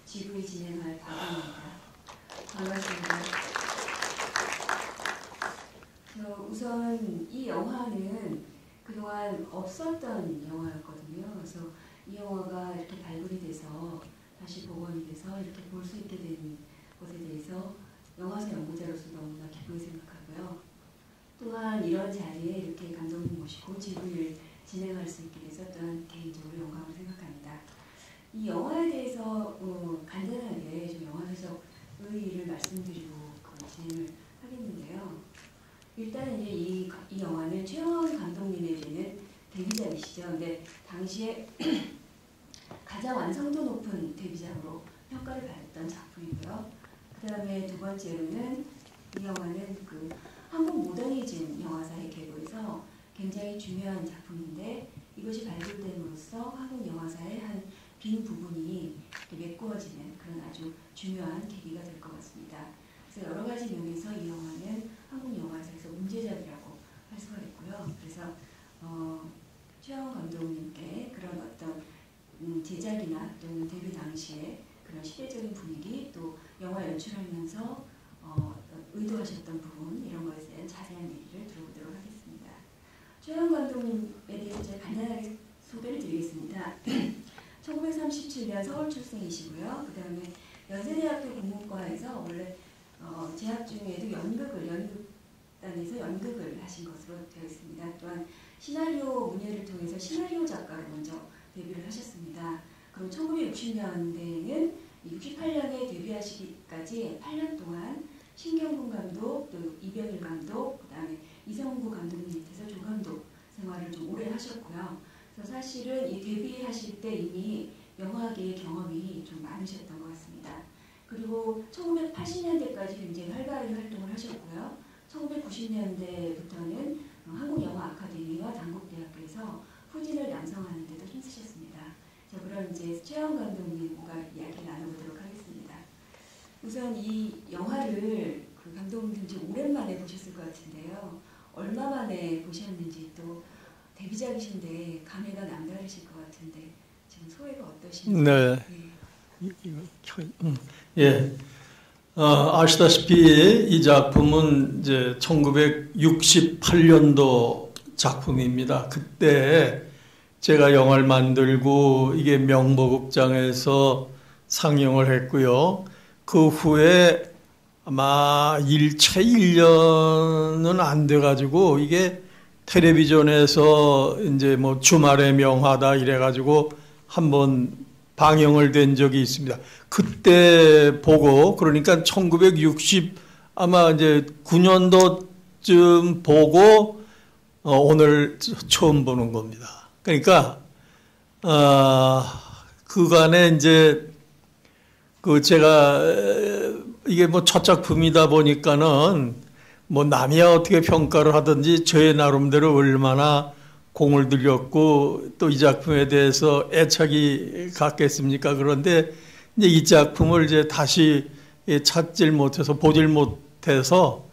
지부에 진행할 박은입니다. 반갑습니다. 우선 이 영화는 그동안 없었던 영화였거든요. 그래서 이 영화가 이렇게 발굴이 돼서 다시 복원이 돼서 이렇게 볼 수 있게 된 것에 대해서 영화사 연구자로서 너무나 기쁘게 생각하고요. 또한 이런 자리에 이렇게 감독님 모시고 지부를 진행할 수 있게 돼서 또한 개인적으로 영광을 생각합니다. 이 영화에 대해서 간단하게 좀 영화사적 의의를 말씀드리고 진행을 하겠는데요. 일단 이제 이 영화는 최영원 감독님에게는 데뷔작이시죠. 근데 당시에 가장 완성도 높은 데뷔작으로 평가를 받았던 작품이고요. 그 다음에 두 번째로는 이 영화는 그 한국 모더니즘 영화사의 계보에서 굉장히 중요한 작품인데 이것이 발굴됨으로써 한국 영화사의 한 빈 부분이 메꾸어지는 그런 아주 중요한 계기가 될 것 같습니다. 그래서 여러 가지 면에서 이 영화는 한국 영화사에서 문제작이라고 할 수가 있고요. 그래서 최영원 감독님께 그런 어떤 제작이나 또는 데뷔 당시에 그런 시대적인 분위기 또 영화 연출하면서 의도하셨던 부분 이런 것에 대한 자세한 얘기를 들어보도록 하겠습니다. 최영원 감독님에 대해서 제가 간단하게 소개를 드리겠습니다. 1937년 서울 출생이시고요. 그 다음에 연세대학교 국문과에서 원래 재학 중에도 연극단에서 연극을 하신 것으로 되어 있습니다. 또한 시나리오 문예를 통해서 시나리오 작가로 먼저 데뷔를 하셨습니다. 그리고 1960년대에는 68년에 데뷔하시기까지 8년 동안 신경군 감독, 또 이병일 감독, 그 다음에 이성구 감독님 밑에서 조감독 생활을 좀 오래 하셨고요. 그래서 사실은 이 데뷔하실 때 이미 영화계의 경험이 좀 많으셨던 것 같습니다. 그리고 1980년대까지 굉장히 활발히 활동을 하셨고요. 1990년대부터는 한국영화아카데미와 단국대학교에서 후진을 양성하는 데도 힘쓰셨습니다. 자, 그럼 이제 최영원 감독님과 이야기를 나눠보도록 하겠습니다. 우선 이 영화를 그 감독님 좀 오랜만에 보셨을 것 같은데요. 얼마 만에 보셨는지 또 데뷔작이신데 감회가 남다르실 것 같은데 지금 소회가 어떠신지? 네. 예. 아시다시피 이 작품은 이제 1968년도 작품입니다. 그때 제가 영화를 만들고 이게 명보극장에서 상영을 했고요. 그 후에 아마 채 1년은 안 돼가지고 이게 텔레비전에서 이제 뭐 주말의 명화다 이래가지고 한번 방영을 된 적이 있습니다. 그때 보고 그러니까 1960 아마 이제 9년도쯤 보고 오늘 처음 보는 겁니다. 그러니까 그간에 이제 그 제가 이게 뭐 첫 작품이다 보니까는 뭐 남이 어떻게 평가를 하든지 저의 나름대로 얼마나 공을 들였고 또 이 작품에 대해서 애착이 갔겠습니까? 그런데 이제 이 작품을 이제 다시 찾질 못해서 보질 못해서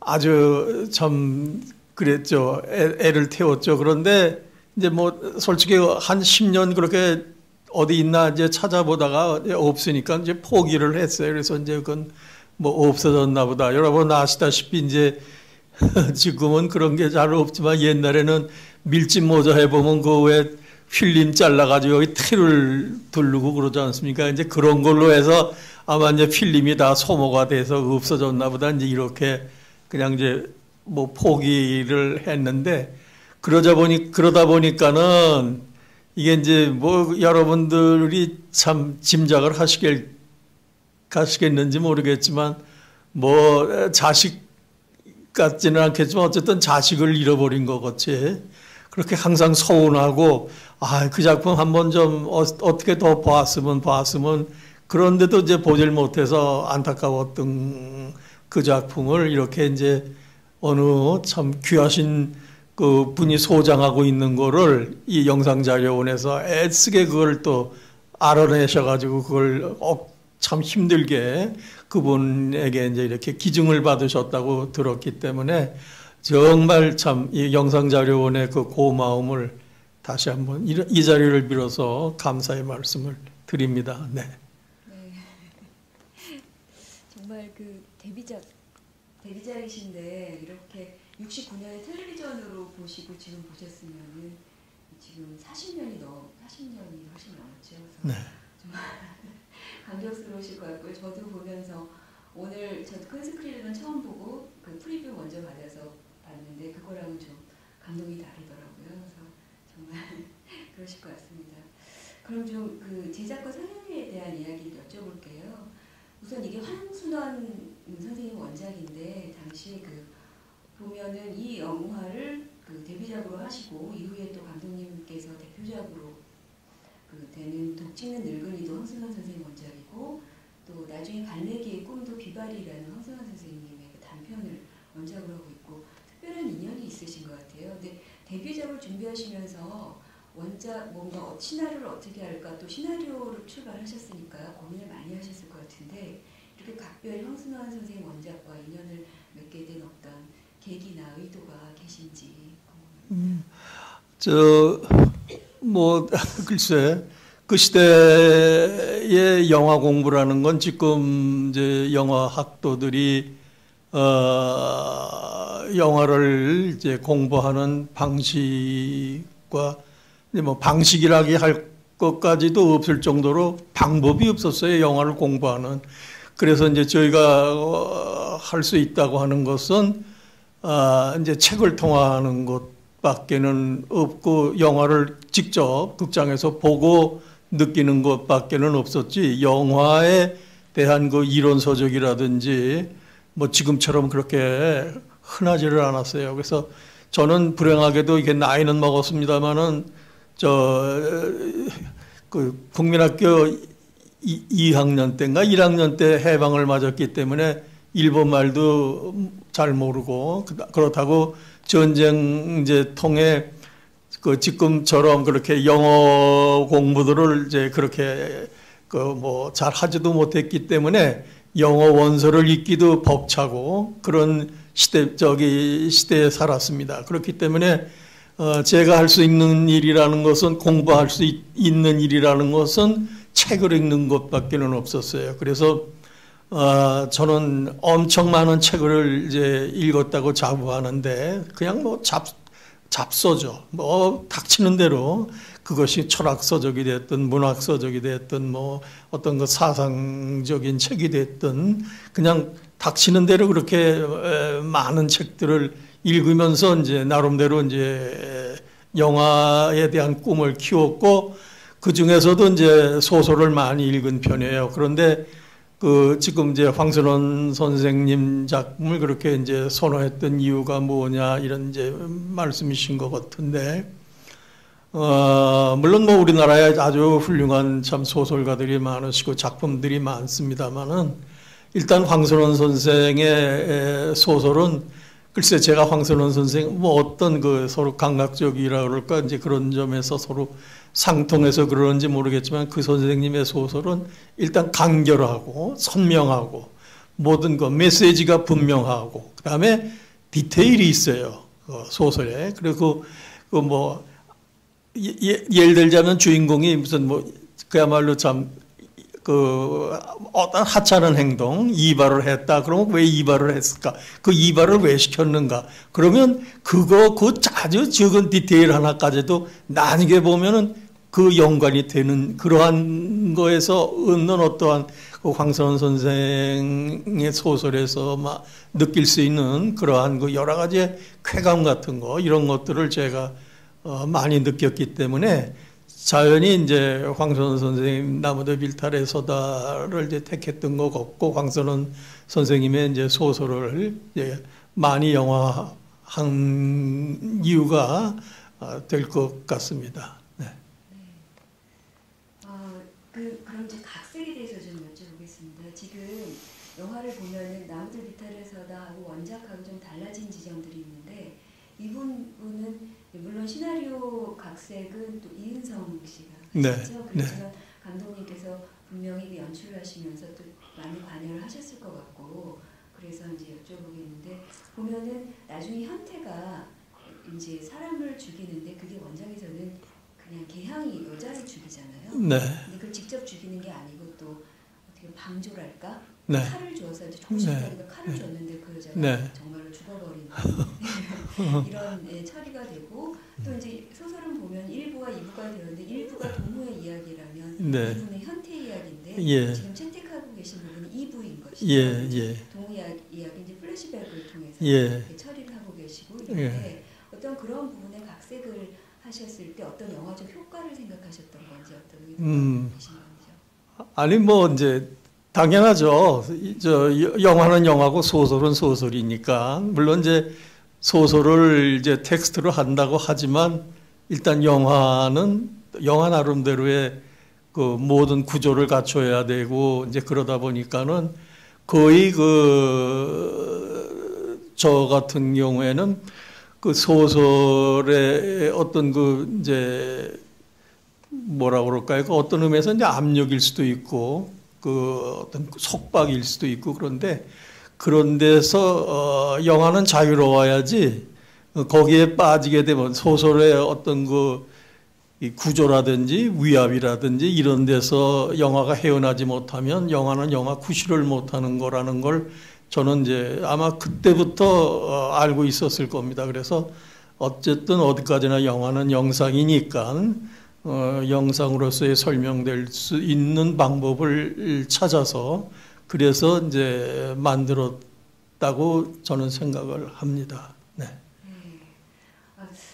아주 참 그랬죠. 애를 태웠죠. 그런데 이제 뭐 솔직히 한 10년 그렇게 어디 있나 이제 찾아보다가 없으니까 이제 포기를 했어요. 그래서 이제 그건 뭐 없어졌나 보다. 여러분 아시다시피 이제 지금은 그런 게 잘 없지만 옛날에는 밀짚 모자 해보면 그 왜 필름 잘라가지고 여기 테를 두르고 그러지 않습니까? 이제 그런 걸로 해서 아마 이제 필름이 다 소모가 돼서 없어졌나 보다. 이제 이렇게 그냥 이제 뭐 포기를 했는데 그러다 보니까는 이게 이제 뭐 여러분들이 참 짐작을 하시겠는지 모르겠지만 뭐 자식 같지는 않겠지만 어쨌든 자식을 잃어버린 것 같이 그렇게 항상 서운하고 그 작품 한번 좀 어떻게 더 봤으면 그런데도 이제 보질 못해서 안타까웠던 그 작품을 이렇게 이제 어느 참 귀하신 그 분이 소장하고 있는 거를 이 영상자료원에서 애쓰게 그걸 또 알아내셔가지고 그걸 참 힘들게 그분에게 이제 이렇게 기증을 받으셨다고 들었기 때문에 정말 참 이 영상자료원의 그 고마움을 다시 한번 이 자리를 빌어서 감사의 말씀을 드립니다. 네. 네, 그 데뷔작이신데 이렇게 69년에 텔레비전으로 보시고 지금 보셨으면은 지금 40년이 훨씬 넘었죠. 그래서 네. 정말 감격스러우실 것 같고요. 저도 보면서 오늘 저 큰 스크린은 처음 보고 그 프리뷰 먼저 받아서 봤는데 그거랑은 좀 감동이 다르더라고요. 그래서 정말 그러실 것 같습니다. 그럼 좀 그 제작과 상영에 대한 이야기를 여쭤볼게요. 우선 이게 황순원 선생님 원작인데 당시 그 보면은 이 영화를 그 데뷔작으로 하시고 이후에 또 감독님께서 대표작으로 그 되는 독 찍는 늙은이도 황순원 선생님 원작이고 또 나중에 갈매기의 꿈도 비발이라는 황순원 선생님의 그 단편을 원작으로 하고 있고 특별한 인연이 있으신 것 같아요. 근데 데뷔작을 준비하시면서 원작 뭔가 시나리오를 어떻게 할까 또 시나리오를 출발하셨으니까 고민을 많이 하셨을 것 같은데 이렇게 각별히 황순원 선생님 원작과 인연을 맺게 된 어떤 계기나 의도가 계신지. 글쎄, 그 시대의 영화 공부라는 건 지금 이제 영화 학도들이 영화를 이제 공부하는 방식과 이제 뭐 방식이라기 할 것까지도 없을 정도로 방법이 없었어요. 영화를 공부하는. 그래서 이제 저희가 할 수 있다고 하는 것은 이제 책을 통하는 것밖에는 없고 영화를 직접 극장에서 보고 느끼는 것밖에는 없었지 영화에 대한 그 이론 서적이라든지 뭐 지금처럼 그렇게 흔하지를 않았어요. 그래서 저는 불행하게도 이게 나이는 먹었습니다만은 그 국민학교 2학년 때인가 1학년 때 해방을 맞았기 때문에 일본 말도 잘 모르고 그렇다고 전쟁 이제 통해 그 지금처럼 그렇게 영어 공부들을 이제 그렇게 그 뭐 잘 하지도 못했기 때문에 영어 원서를 읽기도 벅차고 그런 시대에 살았습니다. 그렇기 때문에 제가 할 수 있는 일이라는 것은 공부할 수 있는 일이라는 것은 책을 읽는 것밖에는 없었어요. 그래서 저는 엄청 많은 책을 이제 읽었다고 자부하는데 그냥 뭐 잡서죠. 뭐 닥치는 대로 그것이 철학서적이 됐든 문학서적이 됐든 뭐 어떤 그 사상적인 책이 됐든 그냥 닥치는 대로 그렇게 많은 책들을 읽으면서 이제 나름대로 이제 영화에 대한 꿈을 키웠고 그 중에서도 이제 소설을 많이 읽은 편이에요. 그런데 그 지금 이제 황선원 선생님 작품을 그렇게 이제 선호했던 이유가 뭐냐 이런 이제 말씀이신 것 같은데 물론 뭐 우리나라에 아주 훌륭한 참 소설가들이 많으시고 작품들이 많습니다만은 일단 황선원 선생의 소설은 글쎄 제가 황선원 선생 뭐 어떤 그 서로 감각적이라 그럴까 이제 그런 점에서 서로 상통해서 그러는지 모르겠지만 그 선생님의 소설은 일단 간결하고 선명하고 모든 그 메시지가 분명하고 그 다음에 디테일이 있어요 그 소설에. 그리고 그 뭐 예를 들자면 주인공이 무슨 뭐 그야말로 참 그 어떤 하찮은 행동 이발을 했다. 그러면 왜 이발을 했을까? 그 이발을 왜 시켰는가? 그러면 그 아주 적은 디테일 하나까지도 나중에 보면은 그 연관이 되는 그러한 거에서 얻는 어떠한 그 황선원 선생의 소설에서 막 느낄 수 있는 그러한 그 여러 가지 쾌감 같은 거 이런 것들을 제가 많이 느꼈기 때문에 자연히 이제 황선원 선생님 나무도 빌탈의 서다를 이제 택했던 것 같고 황선원 선생님의 이제 소설을 이제 많이 영화한 이유가 될 것 같습니다. 네. 그럼 이제 각색에 대해서 좀 여쭤보겠습니다. 지금 영화를 보면은 나무들 빌탈의 서다하고 원작하고 좀 달라진 지점들이 있는데 이 부분은 물론 시나리오 각색은 또 이은성 씨가 하셨죠. 네. 그렇지만 네. 감독님께서 분명히 연출을 하시면서 또 많이 관여를 하셨을 것 같고 그래서 이제 여쭤보겠는데 보면은 나중에 현태가 이제 사람을 죽이는데 그게 원작에서는 그냥 개항이 여자를 죽이잖아요. 네. 근데 그걸 직접 죽이는 게 아니고 또 어떻게 방조랄까? 네. 칼을 주어서 이제 총식하니까 칼을 줬는데 그 여자가 네. 정말로 죽어버리는 이런 예, 처리가 되고 또 이제 소설은 보면 1부와 2부가 되었는데 1부가 동호의 이야기라면 네. 2부는 현태 이야기인데 예. 지금 채택하고 계신 부분이 2부인 것이죠. 예, 예. 동호 이야기 이제 플래시백을 통해서 예. 이렇게 처리를 하고 계시고 이런데 예. 어떤 그런 부분에 각색을 하셨을 때 어떤 영화적 효과를 생각하셨던 건지 어떤 의도가 계신 건지요? 아니 뭐 이제 당연하죠. 영화는 영화고 소설은 소설이니까 물론 이제 소설을 이제 텍스트로 한다고 하지만 일단 영화는 영화 나름대로의 그 모든 구조를 갖춰야 되고 이제 그러다 보니까는 거의 저 같은 경우에는 그 소설의 어떤 그 이제 뭐라 그럴까요? 그 어떤 의미에서 이제 압력일 수도 있고 그 어떤 속박일 수도 있고 그런데 그런 데서 영화는 자유로워야지 거기에 빠지게 되면 소설의 어떤 그 구조라든지 위압이라든지 이런 데서 영화가 헤어나지 못하면 영화는 영화 구실을 못하는 거라는 걸 저는 이제 아마 그때부터 알고 있었을 겁니다. 그래서 어쨌든 어디까지나 영화는 영상이니까 영상으로서의 설명될 수 있는 방법을 찾아서 그래서 이제 만들었다고 저는 생각을 합니다. 네.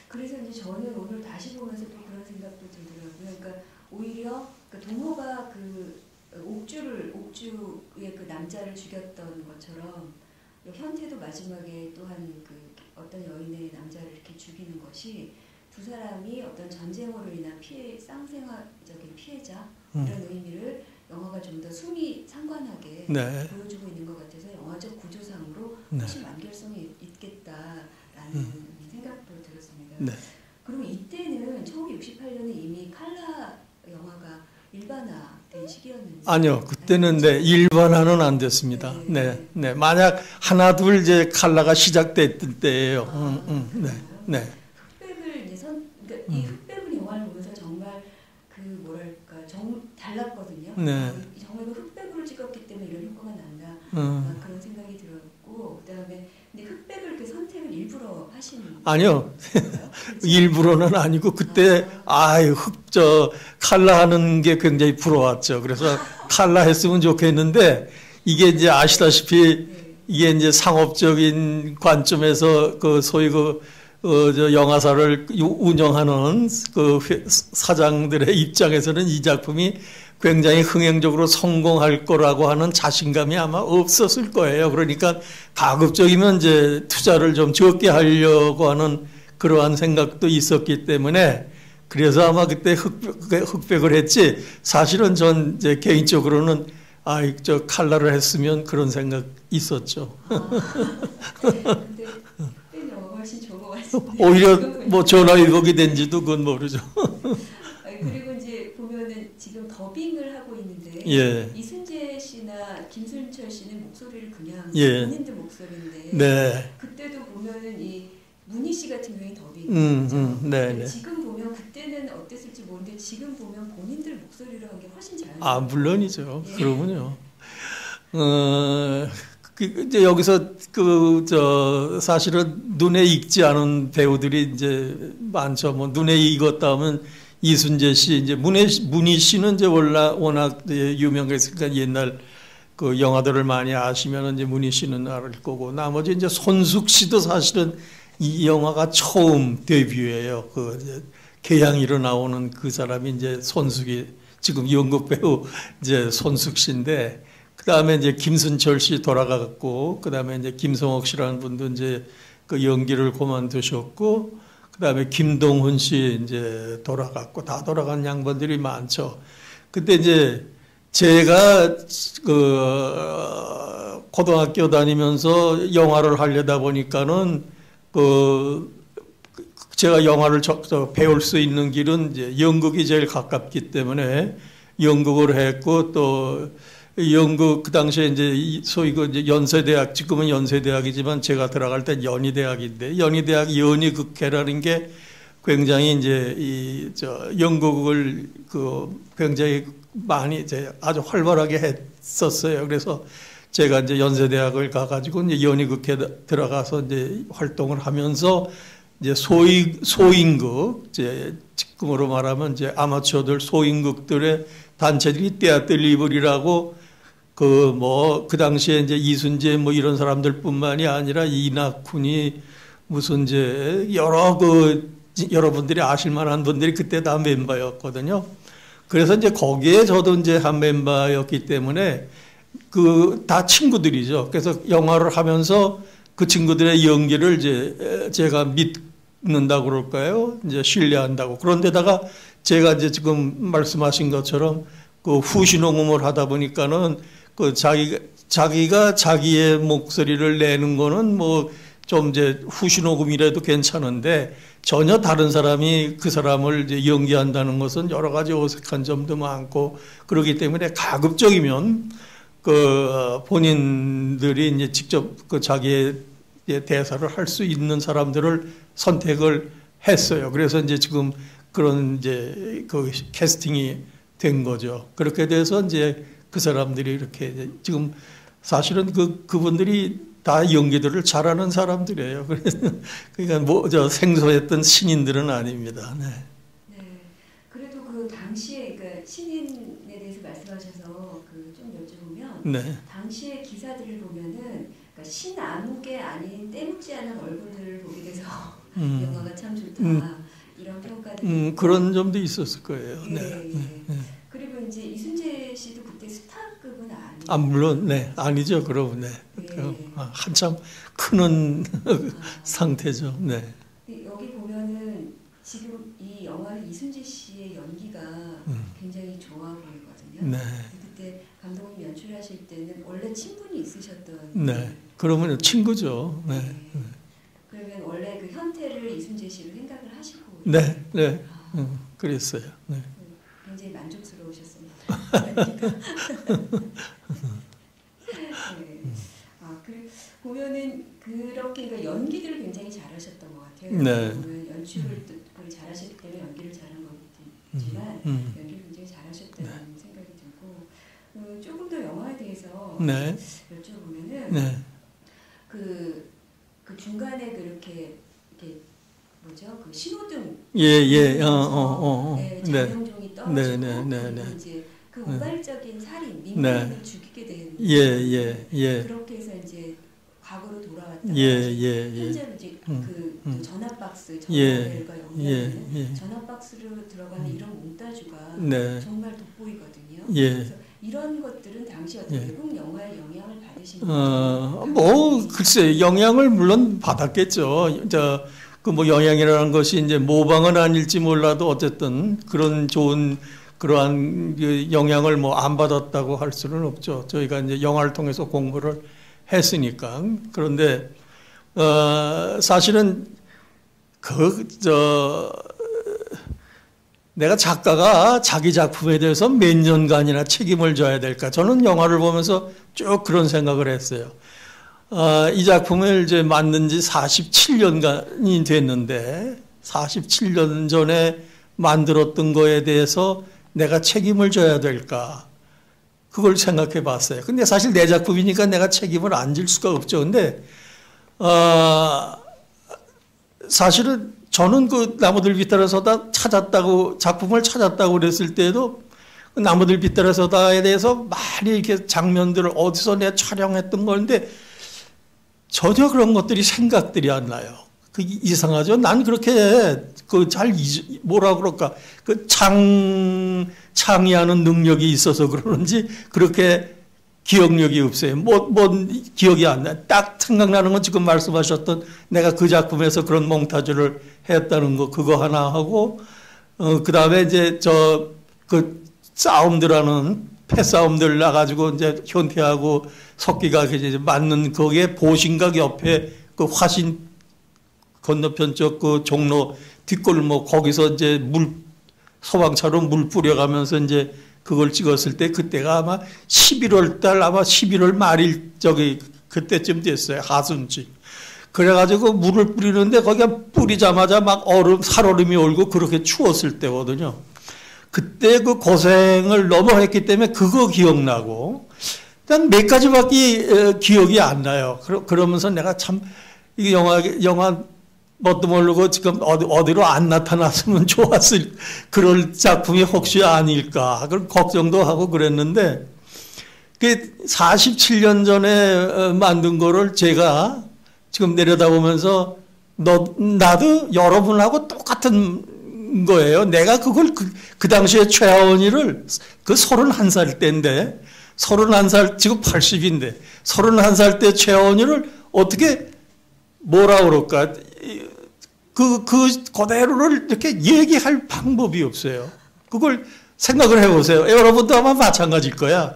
그래서 이제 저는 오늘 다시 보면서 또 그런 생각도 들더라고요. 그러니까 오히려 그 동호가 그 옥주의 그 남자를 죽였던 것처럼 현태도 마지막에 또한 그 어떤 여인의 남자를 이렇게 죽이는 것이 두 사람이 어떤 전쟁으로 인한 쌍생활적인 피해자 이런 의미를 영화가 좀 더 숨이 상관하게 네. 보여주고 있는 것 같아서 영화적 구조상으로 네. 훨씬 완결성이 있겠다라는 생각도 들었습니다. 네. 그리고 이때는 1968년에 이미 칼라 영화가 일반화된 시기였는데 아니요, 그때는 네, 일반화는 안 됐습니다. 네, 네. 만약 하나 둘 이제 칼라가 시작됐을 때예요. 네, 네. 흑백을 이제 그러니까 이 흑백은 영화를 보면서 정말 그 뭐랄까 달랐거든요. 네. 정말 그 흑백으로 찍었기 때문에 이런 효과가 난다. 그런 생각이 들었고 그다음에 근데 흑백을 이렇게 선택을 일부러 하신 아니요. 일부러는 아니고 그때 칼라 하는 게 굉장히 부러웠죠. 그래서 칼라 했으면 좋겠는데 이게 이제 아시다시피 이게 이제 상업적인 관점에서 그 소위 저 영화사를 운영하는 그 사장들의 입장에서는 이 작품이 굉장히 흥행적으로 성공할 거라고 하는 자신감이 아마 없었을 거예요. 그러니까 가급적이면 이제 투자를 좀 적게 하려고 하는 그러한 생각도 있었기 때문에 그래서 아마 그때 흑백을 했지 사실은 전 이제 개인적으로는 저 칼라를 했으면 그런 생각 있었죠. 근데 흑백 영화가 훨씬 좋은 것 같습니다. 오히려 뭐 전화위복이 된지도 그건 모르죠. 그리고 이제 보면은 지금 더빙을 하고 있는데 예. 이순재 씨나 김순철 씨는 목소리를 그냥 예. 본인들 목소리인데 네. 그때도 보면은 이 문희 씨 같은 경우에 더빙이죠. 네. 지금 보면 그때는 어땠을지 모르는데 지금 보면 본인들 목소리로 한 게 훨씬 잘. 물론이죠. 예. 그러면요. 이제 여기서 사실은 눈에 익지 않은 배우들이 이제 많죠. 뭐 눈에 익었다 하면 이순재 씨, 이제 문희 씨는 이제 워낙 유명했으니까 옛날 그 영화들을 많이 아시면 이제 문희 씨는 알 거고 나머지 이제 손숙 씨도 사실은 이 영화가 처음 데뷔예요. 그 이제 개양이로 나오는 그 사람이 이제 손숙이 지금 연극 배우 이제 손숙 씨인데 그 다음에 이제 김순철 씨 돌아가고 그 다음에 이제 김성옥 씨라는 분도 이제 그 연기를 그만두셨고 그 다음에 김동훈 씨 이제 돌아갔고 다 돌아간 양반들이 많죠. 그때 이제 제가 그 고등학교 다니면서 영화를 하려다 보니까는 제가 영화를 배울 수 있는 길은 이제 연극이 제일 가깝기 때문에 연극을 했고 또 연극 그 당시에 이제 소위 이제 연세대학 지금은 연세대학이지만 제가 들어갈 때 연희대학인데 연희대학 연희극회라는 게 굉장히 이제 연극을 굉장히 많이 이제 아주 활발하게 했었어요. 그래서 제가 이제 연세대학을 가가지고 이제 연희극회 들어가서 이제 활동을 하면서 이제 소인극, 이제 지금으로 말하면 이제 아마추어들 소인극들의 단체들이 떼아뜰리블이라고 그 당시에 이제 이순재 뭐 이런 사람들뿐만이 아니라 이낙훈이 무슨 이제 여러분들이 아실 만한 분들이 그때 다 멤버였거든요. 그래서 이제 거기에 저도 이제 한 멤버였기 때문에 다 친구들이죠. 그래서 영화를 하면서 그 친구들의 연기를 이제 제가 믿는다고 그럴까요? 이제 신뢰한다고. 그런데다가 제가 이제 지금 말씀하신 것처럼 그 후시녹음을 하다 보니까는 자기가 자기의 목소리를 내는 거는 뭐 좀 이제 후시녹음이라도 괜찮은데 전혀 다른 사람이 그 사람을 이제 연기한다는 것은 여러 가지 어색한 점도 많고 그렇기 때문에 가급적이면 본인들이 이제 직접 자기의 대사를 할 수 있는 사람들을 선택을 했어요. 그래서 이제 지금 그런 이제 캐스팅이 된 거죠. 그렇게 돼서 이제 그 사람들이 이렇게 지금 사실은 그분들이 다 연기들을 잘하는 사람들이에요. 그러니까 생소했던 신인들은 아닙니다. 네. 네. 그래도 그 당시에 그러니까 신인에 대해서 말씀하셔서 좀 여쭤보면 네. 당시의 기사들을 보면은 그러니까 신아무개 아닌 때묻지 않은 얼굴들을 보게 돼서 영화가 참 좋다 이런 평가들이 그런 점도 있었을 거예요. 네. 네. 네. 그리고 이제 이순재 씨도 그때 스타급은 아니에요. 물론 네 아니죠. 그럼 네. 한참 크는 상태죠. 네. 여기 보면은 지금 이 영화의 이순재 씨의 연기가 굉장히 좋아 보이거든요. 네. 그때 감독님 연출하실 때는 원래 친분이 있으셨던. 네. 그러면 친구죠. 네. 네. 그러면 원래 그 현태를 이순재 씨로 생각을 하시고. 네. 네. 그랬어요. 네. 굉장히 만족스러우셨습니다. 네. 그래 보면은 그렇게 그러니까 연기들을 굉장히 잘하셨던 것 같아요. 네. 보면 연출을 잘하셨기 때문에 연기를 잘한 거지만 연기를 굉장히 잘하셨다는 생각이 들고 조금 더 영화에 대해서 네. 여쭤보면은 네. 그 중간에 이렇게 뭐죠? 그 신호등. 예. 네, 네. 장영종이 떨어지고 네. 이제 그 우발적인 살인, 민간인을 죽이게 된. 예. 그렇게 해서 이제 과거로 돌아왔다가 현재로 이제 그 전화박스, 전화벨과 연결되는 전화박스로 들어가는 이런 몽타주가 정말 돋보이거든요. 그래서 이런 것들은 당시 어떤 외국 영화의 영향을 받으신 거예요? 글쎄 영향을 물론 받았겠죠. 뭐 영향이라는 것이 이제 모방은 아닐지 몰라도 어쨌든 그런 좋은 그러한 영향을 뭐 안 받았다고 할 수는 없죠. 저희가 이제 영화를 통해서 공부를 했으니까. 그런데 사실은 내가 작가가 자기 작품에 대해서 몇 년간이나 책임을 져야 될까? 저는 영화를 보면서 쭉 그런 생각을 했어요. 이 작품을 이제 만든 지 47년간이 됐는데 47년 전에 만들었던 거에 대해서 내가 책임을 져야 될까? 그걸 생각해 봤어요. 근데 사실 내 작품이니까 내가 책임을 안 질 수가 없죠. 근데 사실은 저는 나무들 빗자루서다 작품을 찾았다고 그랬을 때도 나무들 빗자루서다에 대해서 많이 이렇게 장면들을 어디서 내가 촬영했던 건데 전혀 그런 것들이 생각들이 안 나요. 이상하죠? 난 그렇게 뭐라 그럴까 창의하는 능력이 있어서 그러는지 그렇게 기억력이 없어요. 기억이 안 나요. 딱 생각나는 건 지금 말씀하셨던 내가 그 작품에서 그런 몽타주를 했다는 거 그거 하나 하고 그 다음에 이제 싸움들하는 패싸움들 나가지고 이제 현태하고 석기가 이제 맞는 거기에 보신각 옆에 화신 건너편 쪽 종로 뒷골목 거기서 이제 소방차로 물 뿌려가면서 이제 그걸 찍었을 때 그때가 아마 11월 달 아마 11월 말일 그때쯤 됐어요. 하순쯤. 그래가지고 물을 뿌리는데 거기가 뿌리자마자 막 살얼음이 올고 그렇게 추웠을 때거든요. 그때 그 고생을 너무 했기 때문에 그거 기억나고 단 몇 가지밖에 기억이 안 나요. 그러면서 내가 참 이게 영화 뭣도 모르고 지금 어디로 안 나타났으면 좋았을 그럴 작품이 혹시 아닐까 그런 걱정도 하고 그랬는데 그 47년 전에 만든 거를 제가 지금 내려다보면서 나도 여러분하고 똑같은 거예요. 내가 그걸 그 당시에 최하원이를 그 31살 때인데 31살 지금 80인데 31살 때 최하원이를 어떻게 뭐라 그럴까 그대로를 이렇게 얘기할 방법이 없어요. 그걸 생각을 해보세요. 여러분도 아마 마찬가지일 거야.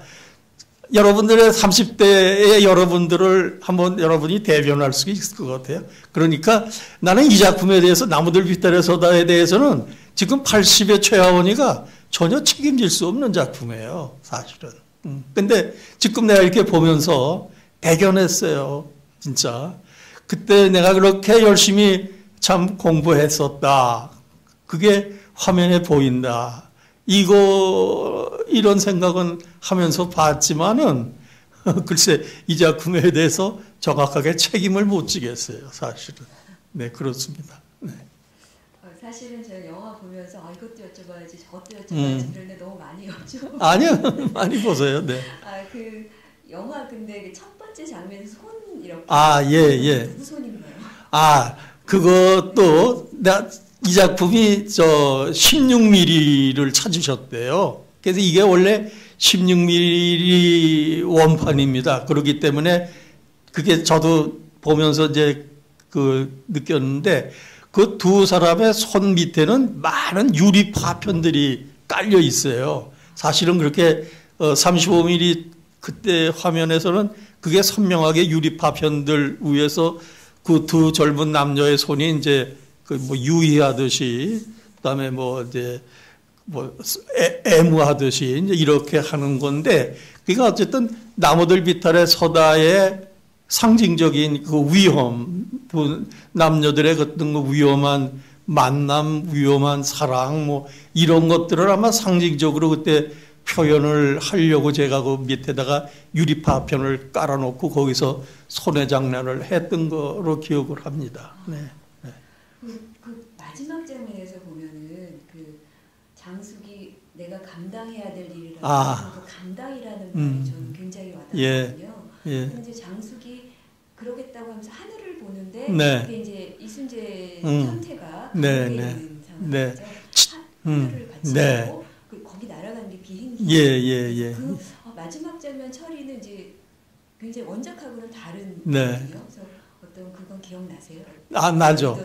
여러분들의 30대의 여러분들을 한번 여러분이 대변할 수 있을 것 같아요. 그러니까 나는 이 작품에 대해서 나무들 빗달의 서다에 대해서는 지금 80의 최하원이가 전혀 책임질 수 없는 작품이에요. 사실은. 근데 지금 내가 이렇게 보면서 대견했어요. 진짜. 그때 내가 그렇게 열심히 참 공부했었다. 그게 화면에 보인다. 이런 생각은 하면서 봤지만은, 글쎄, 이 작품에 대해서 정확하게 책임을 못 지겠어요, 사실은. 네, 그렇습니다. 네. 사실은 제가 영화 보면서 이것도 여쭤봐야지, 저것도 여쭤봐야지, 그런데 너무 많이 여쭤. 아니요, 많이 보세요, 네. 그 영화 근데 첫 번째 장면에서 손 이렇게. 예. 누구 손인가요? 그것도, 이 작품이 16mm를 찾으셨대요. 그래서 이게 원래 16mm 원판입니다. 그렇기 때문에 그게 저도 보면서 이제 느꼈는데 그 두 사람의 손 밑에는 많은 유리 파편들이 깔려 있어요. 사실은 그렇게 35mm 그때 화면에서는 그게 선명하게 유리 파편들 위에서 그 두 젊은 남녀의 손이 이제 유의하듯이, 그다음에 애무하듯이 이제 이렇게 하는 건데, 그러니까 어쨌든 나무들 비탈의 서다의 상징적인 그 위험, 남녀들의 어떤 위험한 만남, 위험한 사랑, 이런 것들을 아마 상징적으로 그때 표현을 하려고 제가 그 밑에다가 유리파편을 깔아놓고 거기서 손의 장난을 했던 거로 기억을 합니다. 네. 그 마지막 장면에서 보면은 그 장숙이 내가 감당해야 될 일이라고 그 감당이라는 말이 저는 굉장히 와닿거든요. 근데 장숙이 그러겠다고 하면서 하늘을 보는데 그게 이제 이순재 형태가 감옥에 있는 상황이죠. 하늘을 같이 보고 거기 날아가는 게 비행기. 그 마지막 장면 처리는 이제 굉장히 원작하고는 다른 거거든요. 그래서 어떤 그건 기억나세요? 나죠.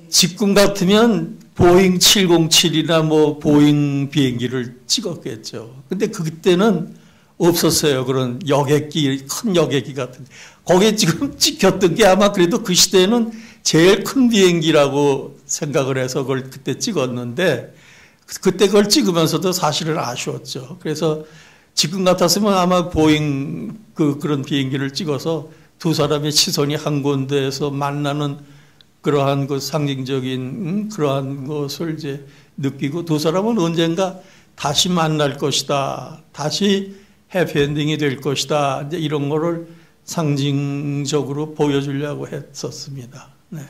지금 같으면 보잉 707이나 보잉 비행기를 찍었겠죠. 근데 그때는 없었어요. 그런 여객기, 큰 여객기 같은. 거기에 지금 찍혔던 게 아마 그래도 그 시대에는 제일 큰 비행기라고 생각을 해서 그걸 그때 찍었는데, 그때 그걸 찍으면서도 사실은 아쉬웠죠. 그래서 지금 같았으면 아마 보잉 그런 비행기를 찍어서 두 사람의 시선이 한 군데에서 만나는 그러한 그 상징적인 그러한 것을 이제 느끼고 두 사람은 언젠가 다시 만날 것이다. 다시 해피엔딩이 될 것이다. 이제 이런 거를 상징적으로 보여주려고 했었습니다. 네.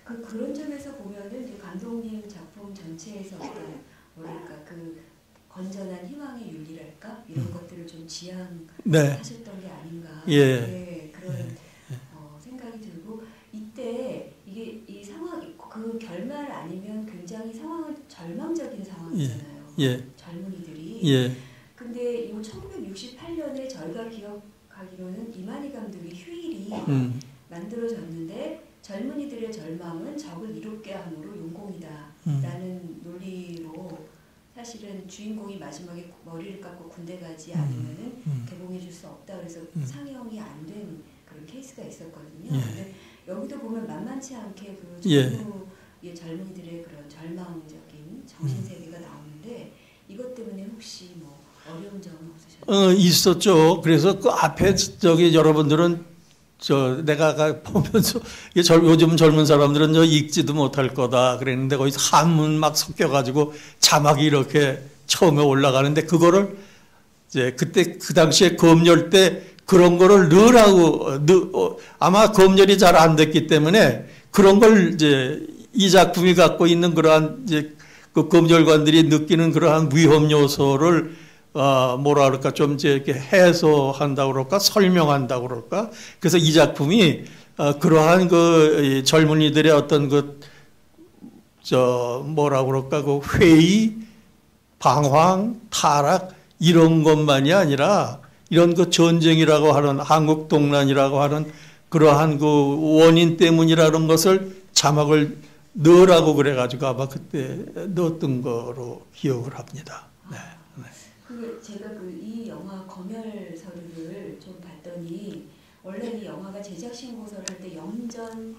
그런 점에서 보면은 이제 감독님 작품 전체에서 어떤 뭐랄까 그 건전한 희망의 윤리랄까 이런 것들을 좀 지향하셨던 게 아닌가. 그런 생각이 들고 이때 이게 이 상황 그 결말 아니면 굉장히 상황은 절망적인 상황이잖아요. 젊은이들이. 근데 이 1968년에 저희가 기억하기로는 이만희 감독의 휴일이 만들어졌는데 젊은이들의 절망은 적을 이롭게 함으로 용공이다라는 논리로 사실은 주인공이 마지막에 머리를 깎고 군대 가지 않으면은 개봉해줄 수 없다 그래서 상영이 안 된 그런 케이스가 있었거든요. 근데 여기도 보면 만만치 않게 그 전후의 젊은이들의 그런 절망적인 정신 세계가 나오는데 이것 때문에 혹시 어려운 점은 없으셨나요? 있었죠. 그래서 그 앞에 여러분들은 내가 보면서 요즘 젊은 사람들은 읽지도 못할 거다 그랬는데 거기서 한문 막 섞여가지고 자막이 이렇게 처음에 올라가는데 그거를 이제 그때 그 당시에 검열 때 그런 거를 넣으라고 아마 검열이 잘 안 됐기 때문에 그런 걸 이제 이 작품이 갖고 있는 그러한 이제 그 검열관들이 느끼는 그러한 위험 요소를 뭐라 그럴까 좀 이제 이렇게 해소한다고 그럴까 설명한다고 그럴까 그래서 이 작품이 그러한 그 젊은이들의 어떤 뭐라 그럴까 그 회의, 방황, 타락 이런 것만이 아니라 이런 그 전쟁이라고 하는 한국 동란이라고 하는 그러한 그 원인 때문이라는 것을 자막을 넣으라고 그래가지고 아마 그때 넣었던 거로 기억을 합니다. 네. 제가 이 영화 검열서류를 좀 봤더니 원래 이 영화가 제작 신고서를 할 때 영전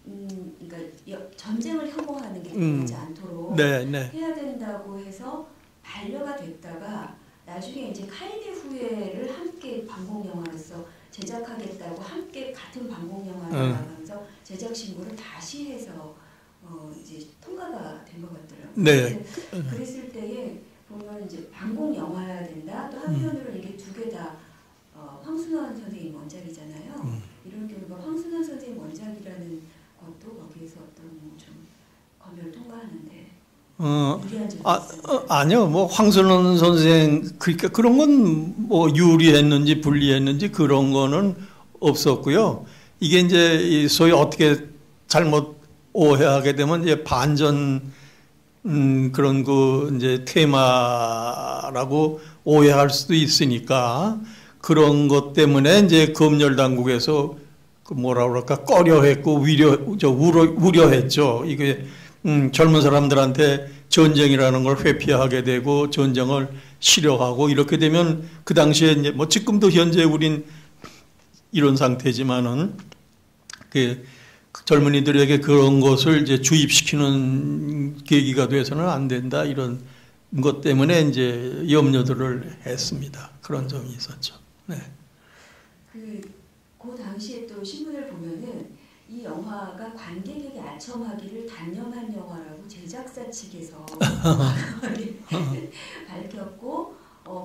그러니까 전쟁을 혐오하는 게 일어나지 않도록 네, 네. 해야 된다고 해서 반려가 됐다가 나중에 이제 카이네 후예를 함께 방공 영화로서 제작하겠다고 함께 같은 방공 영화를 나가면서 제작 신고를 다시 해서 이제 통과가 된 것 같더라고요. 네. 그랬을 때에 보면 이제 방공 영화여야 된다. 또 한편으로 이게 두 개 다 황순원 선생님 원작이잖아요. 이런 경우가 황순원 선생님 원작이라는 것도 거기에서 어떤 좀 검열 통과하는데 유리한 점이 있어요. 아니요. 뭐 황순원 선생 그러니까 그런 건 뭐 유리했는지 불리했는지 그런 거는 없었고요. 이게 이제 소위 어떻게 잘못 오해하게 되면 이제 반전 그런 그 이제 테마라고 오해할 수도 있으니까 그런 것 때문에 이제 검열 당국에서 그 뭐라 그럴까 꺼려했고 우려했죠. 이게 젊은 사람들한테 전쟁이라는 걸 회피하게 되고 전쟁을 싫어하고 이렇게 되면 그 당시에 이제 뭐 지금도 현재 우린 이런 상태지만은 그 젊은이들에게 그런 것을 이제 주입시키는 계기가 돼서는 안 된다 이런 것 때문에 이제 염려들을 했습니다. 그런 점이 있었죠. 네. 그 당시에 또 신문을 보면은 이 영화가 관객에게 아첨하기를 단념한 영화라고 제작사 측에서 밝혔고,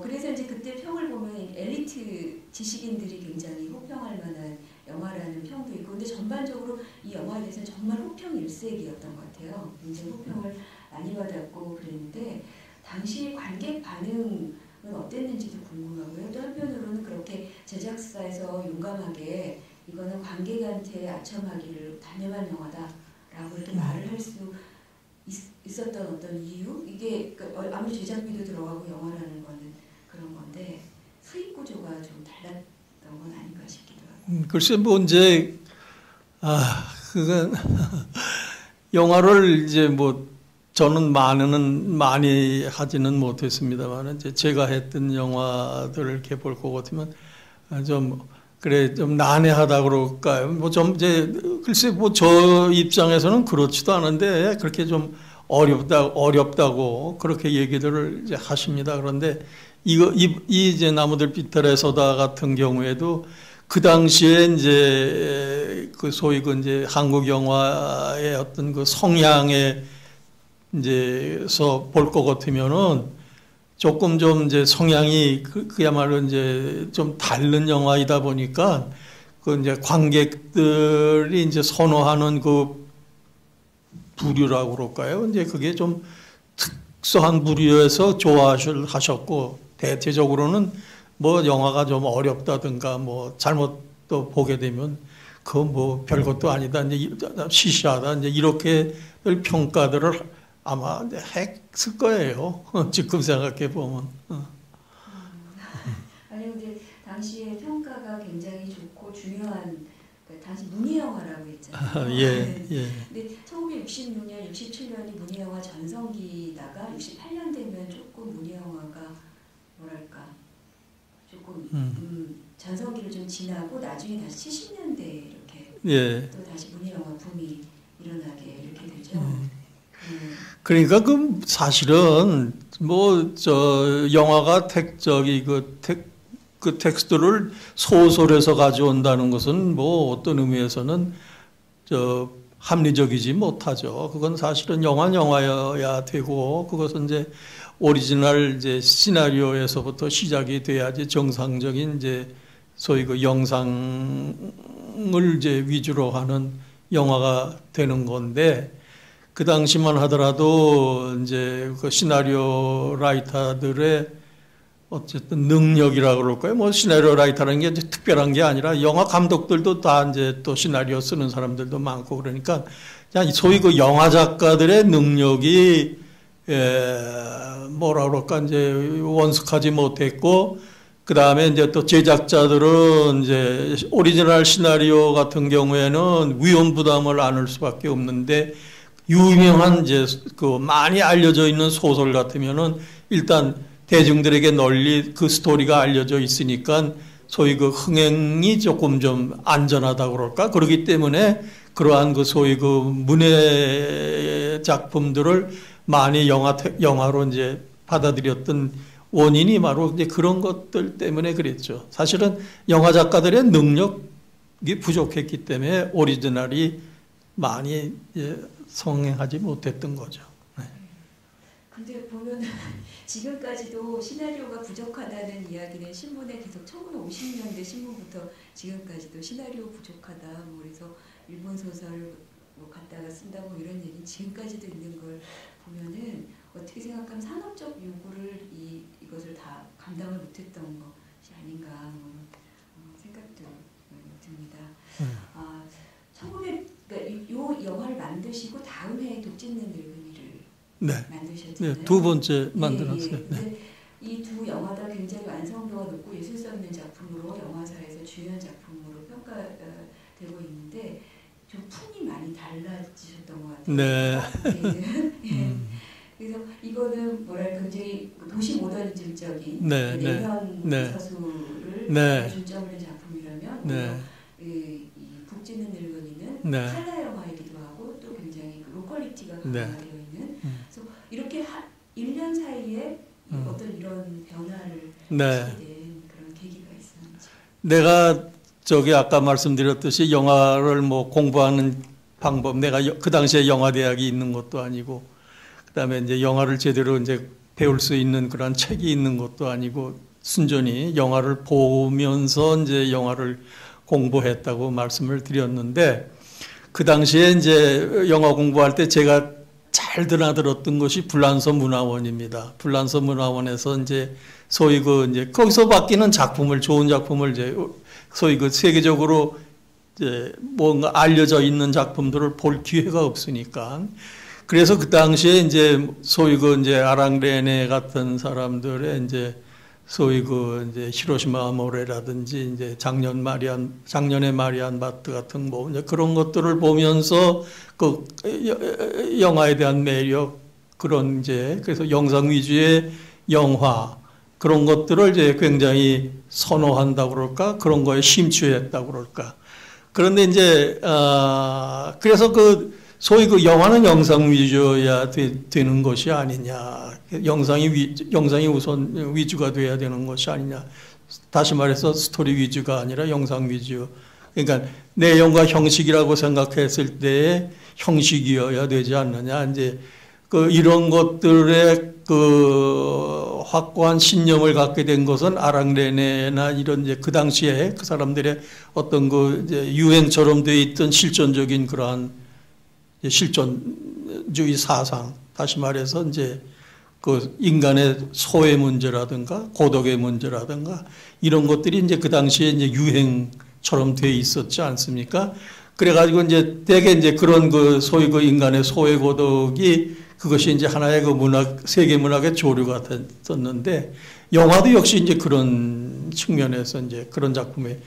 그래서 이제 그때 평을 보면 엘리트 지식인들이 굉장히 호평할 만한 영화라는 평도 있고, 근데 전반적으로 이 영화에 대해서는 정말 호평일색이었던 것 같아요. 굉장히 호평을 많이 받았고 그랬는데 당시 관객 반응은 어땠는지도 궁금하고요. 또 한편으로는 그렇게 제작사에서 용감하게 이거는 관객한테 아첨하기를 단념한 영화다라고 또 말을 할 수 있었던 어떤 이유? 이게 아무리 제작비도 들어가고 영화라는 거는 그런 건데 수익 구조가 좀 달랐던 건 아닌가 싶기도 하고. 글쎄 뭐 이제 그건 영화를 이제 뭐 저는 많이 하지는 못했습니다만 이제 제가 했던 영화들을 이렇게 볼 것 같으면 좀 난해하다 그럴까요? 뭐 좀 이제 글쎄 뭐 저 입장에서는 그렇지도 않은데 그렇게 좀 어렵다고 그렇게 얘기들을 이제 하십니다. 그런데 이제 나무들 빛털의 소다 같은 경우에도 그 당시에 이제 그 소위 그 이제 한국 영화의 어떤 그 성향에 이제서 볼 것 같으면은 조금 좀 이제 성향이 그야말로 이제 좀 다른 영화이다 보니까 그 이제 관객들이 이제 선호하는 그 부류라고 그럴까요? 이제 그게 좀 특수한 부류에서 좋아하셨고 대체적으로는 뭐 영화가 좀 어렵다든가 뭐 잘못 또 보게 되면 그거 뭐 별것도 아니다 이제 시시하다 이제 이렇게 평가들을 아마 했을 거예요. 지금 생각해 보면. 아니 근데 당시에 평가가 굉장히 좋고 중요한 당시 문예 영화라고 했잖아요. 예. 근데 1966년, 67년이 문예 영화 전성기다가 68년 되면 조금 문예 영화가 뭐랄까 조금 전성기를 좀 지나고 나중에 다시 70년대에 이렇게 또 다시 문예 영화 붐이 일어나게 이렇게 되죠. 그러니까 그 사실은 뭐 영화가 그 텍스트를 소설에서 가져온다는 것은 뭐 어떤 의미에서는 합리적이지 못하죠. 그건 사실은 영화여야 되고 그것은 이제 오리지널 이제 시나리오에서부터 시작이 돼야지 정상적인 이제 소위 그 영상을 이제 위주로 하는 영화가 되는 건데, 그 당시만 하더라도 이제 그 시나리오 라이터들의 어쨌든 능력이라고 그럴까요? 뭐 시나리오 라이터라는 게 이제 특별한 게 아니라 영화 감독들도 다 이제 또 시나리오 쓰는 사람들도 많고, 그러니까 그냥 소위 그 영화 작가들의 능력이 뭐라 그럴까 이제 원숙하지 못했고, 그 다음에 이제 또 제작자들은 이제 오리지널 시나리오 같은 경우에는 위험 부담을 안을 수밖에 없는데, 유명한 이제 그 많이 알려져 있는 소설 같으면은 일단 대중들에게 널리 그 스토리가 알려져 있으니까 소위 그 흥행이 조금 좀 안전하다 그럴까? 그렇기 때문에 그러한 그 소위 그 문예 작품들을 많이 영화로 이제 받아들였던 원인이 바로 이제 그런 것들 때문에 그랬죠. 사실은 영화 작가들의 능력이 부족했기 때문에 오리지널이 많이 성행하지 못했던 거죠. 네. 근데 보면 지금까지도 시나리오가 부족하다는 이야기는 신문에 계속 1950년대 신문부터 지금까지도 시나리오 부족하다, 뭐 그래서 일본 소설 뭐 갖다가 쓴다 뭐 이런 얘기 지금까지도 있는 걸 보면은 어떻게 생각하면 산업적 요구를 이것을 다 감당을 못했던 것이 아닌가 뭐 생각도 듭니다. 1900 요 영화를 만드시고 다음 해에 독짓는 늙은이를 네. 만드셨잖아요. 네, 두 번째 만들었어요. 네. 이 두 영화 다 굉장히 완성도가 높고 예술성 있는 작품으로 영화사에서 주요한 작품으로 평가되고 있는데 좀 풍이 많이 달라지셨던 것 같아요. 네. 그래서 이거는 뭐랄까 굉장히 도시 모더니즘적인 네, 내면 네. 서술을 중점을 둔 작품이라면 네. 이 북짓는 늙은이는 네. 칼라 영화이기도 하고 또 굉장히 그 로컬리티가 네. 강화되어 있는 그래서 이렇게 1년 사이에 어떤 이런 변화를 네. 하시게 된 그런 계기가 있었는지. 내가 저기 아까 말씀드렸듯이 영화를 뭐 공부하는 방법, 내가 그 당시에 영화대학이 있는 것도 아니고, 그다음에 이제 영화를 제대로 이제 배울 수 있는 그런 책이 있는 것도 아니고, 순전히 영화를 보면서 이제 영화를 공부했다고 말씀을 드렸는데, 그 당시에 이제 영화 공부할 때 제가 잘 드나들었던 것이 불란서 문화원입니다. 불란서 문화원에서 이제 소위 그 이제 거기서 바뀌는 작품을, 좋은 작품을 이제 소위 그 세계적으로 이제 뭔가 알려져 있는 작품들을 볼 기회가 없으니까, 그래서 그 당시에 이제 소위 그 이제 아랑레네 같은 사람들의 이제 소위 그 이제 히로시마 모레라든지 이제 작년의 마리안 바트 같은 뭐 이제 그런 것들을 보면서 그 영화에 대한 매력, 그런 이제 그래서 영상 위주의 영화 그런 것들을 이제 굉장히 선호한다고 그럴까, 그런 거에 심취했다고 그럴까. 그런데 이제 그래서 그 소위 그 영화는 영상 위주여야 되는 것이 아니냐, 영상이 우선 위주가 돼야 되는 것이 아니냐. 다시 말해서 스토리 위주가 아니라 영상 위주. 그러니까 내용과 형식이라고 생각했을 때의 형식이어야 되지 않느냐. 이제 그 이런 것들의 그 확고한 신념을 갖게 된 것은 아랑레네나 이런 이제 그 당시에 그 사람들의 어떤 그 이제 유행처럼 돼 있던 실존적인 그러한 실존주의 사상, 다시 말해서 이제 그 인간의 소외 문제라든가 고독의 문제라든가 이런 것들이 이제 그 당시에 이제 유행처럼 돼 있었지 않습니까? 그래가지고 이제 대개 이제 그런 그 소위 그 인간의 소외 고독이 그것이 이제 하나의 그 세계 문학의 조류가 됐었는데, 영화도 역시 이제 그런 측면에서 이제 그런 작품에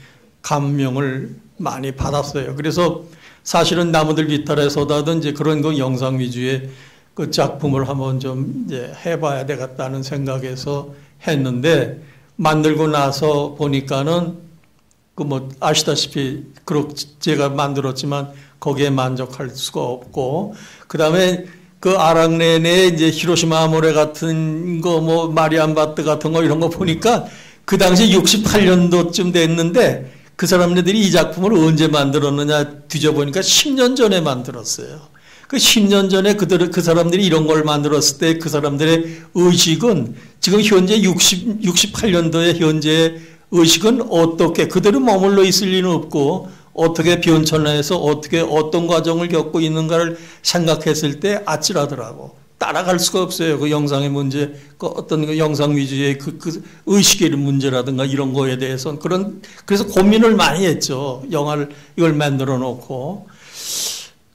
감명을 많이 받았어요. 그래서 사실은 나무들 비탈에서다든 이제 그런 그 영상 위주의 그 작품을 한번 좀 이제 해봐야 되겠다는 생각에서 했는데, 만들고 나서 보니까는 그 뭐 아시다시피 제가 만들었지만 거기에 만족할 수가 없고, 그 다음에 그 아랑레네 이제 히로시마 아모레 같은 거 뭐 마리안 바트 같은 거 이런 거 보니까 그 당시 68년도쯤 됐는데 그 사람들이 이 작품을 언제 만들었느냐 뒤져보니까 10년 전에 만들었어요. 그 10년 전에 그 사람들이 이런 걸 만들었을 때 그 사람들의 의식은 지금 현재 68년도에 현재 의식은 어떻게 그대로 머물러 있을 리는 없고 어떻게 변천해서 어떻게 어떤 과정을 겪고 있는가를 생각했을 때 아찔하더라고. 따라갈 수가 없어요. 그 영상의 문제, 그 어떤 그 영상 위주의 그 의식의 문제라든가 이런 거에 대해서는 그래서 고민을 많이 했죠. 영화를 이걸 만들어 놓고.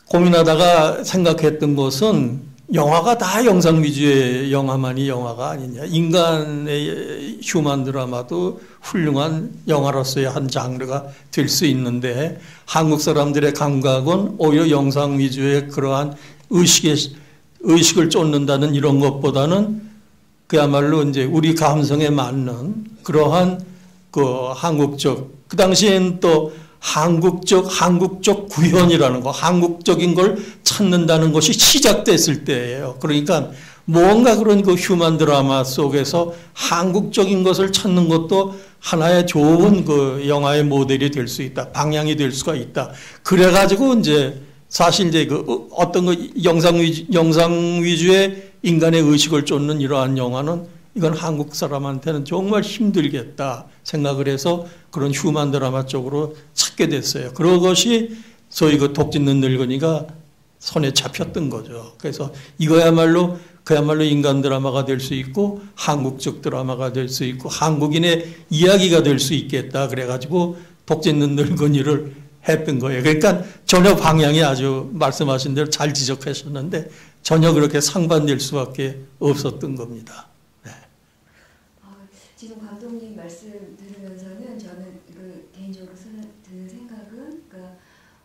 고민하다가 생각했던 것은 영화가 다 영상 위주의 영화만이 영화가 아니냐. 인간의 휴먼 드라마도 훌륭한 영화로서의 한 장르가 될 수 있는데 한국 사람들의 감각은 오히려 영상 위주의 그러한 의식을 쫓는다는 이런 것보다는 그야말로 이제 우리 감성에 맞는 그러한 그 한국적, 그 당시엔 또 한국적 구현이라는 거, 한국적인 걸 찾는다는 것이 시작됐을 때예요. 그러니까 뭔가 그런 그 휴먼 드라마 속에서 한국적인 것을 찾는 것도 하나의 좋은 그 영화의 모델이 될 수 있다. 방향이 될 수가 있다. 그래가지고 이제 사실 이제 그 어떤 그 영상 위주의 인간의 의식을 쫓는 이러한 영화는 이건 한국 사람한테는 정말 힘들겠다 생각을 해서 그런 휴먼 드라마 쪽으로 찾게 됐어요. 그것이 소위 그 독짓는 늙은이가 손에 잡혔던 거죠. 그래서 이거야말로 그야말로 인간 드라마가 될 수 있고 한국적 드라마가 될 수 있고 한국인의 이야기가 될 수 있겠다. 그래가지고 독짓는 늙은이를 했던 거예요. 그러니까 전혀 방향이 아주 말씀하신 대로 잘 지적하셨는데 전혀 그렇게 상반될 수밖에 없었던 겁니다. 네. 지금 감독님 말씀 들으면서는 저는 그 개인적으로 드는 생각은 그러니까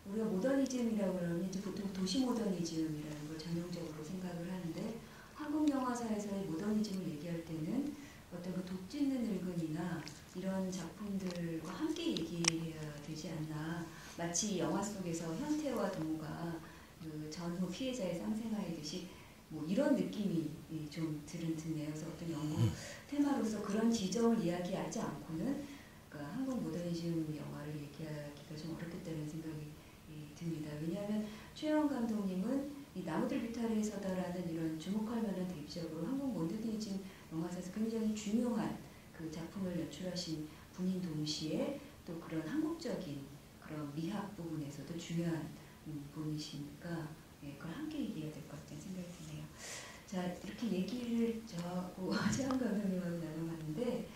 우리가 모더니즘이라고 그러면 이제 보통 도시 모더니즘이라는 걸 전형적으로 생각을 하는데 한국 영화사에서의 모더니즘을 얘기할 때는 어떤 그 독짓는 늙은이나 이런 작품들과 함께 얘기해야 되지 않나. 마치 영화 속에서 현태와 동우가 그 전후 피해자의 상생하듯이 뭐 이런 느낌이 좀 드네요. 그래서 어떤 연구 테마로서 그런 지점을 이야기하지 않고는 그러니까 한국 모더니즘 영화를 얘기하기가 좀 어렵겠다는 생각이 듭니다. 왜냐하면 최영원 감독님은 이 나무들 비탈에서다라는 이런 주목할 만한 대표적으로 한국 모더니즘 영화사에서 굉장히 중요한 그 작품을 연출하신 분인 동시에 또 그런 한국적인 그런 미학 부분에서도 중요한 분이시니까 그걸 함께 얘기해야 될 것 같다는 생각이 드네요. 자, 이렇게 얘기를 저하고 최영원 감독님하고 나눠봤는데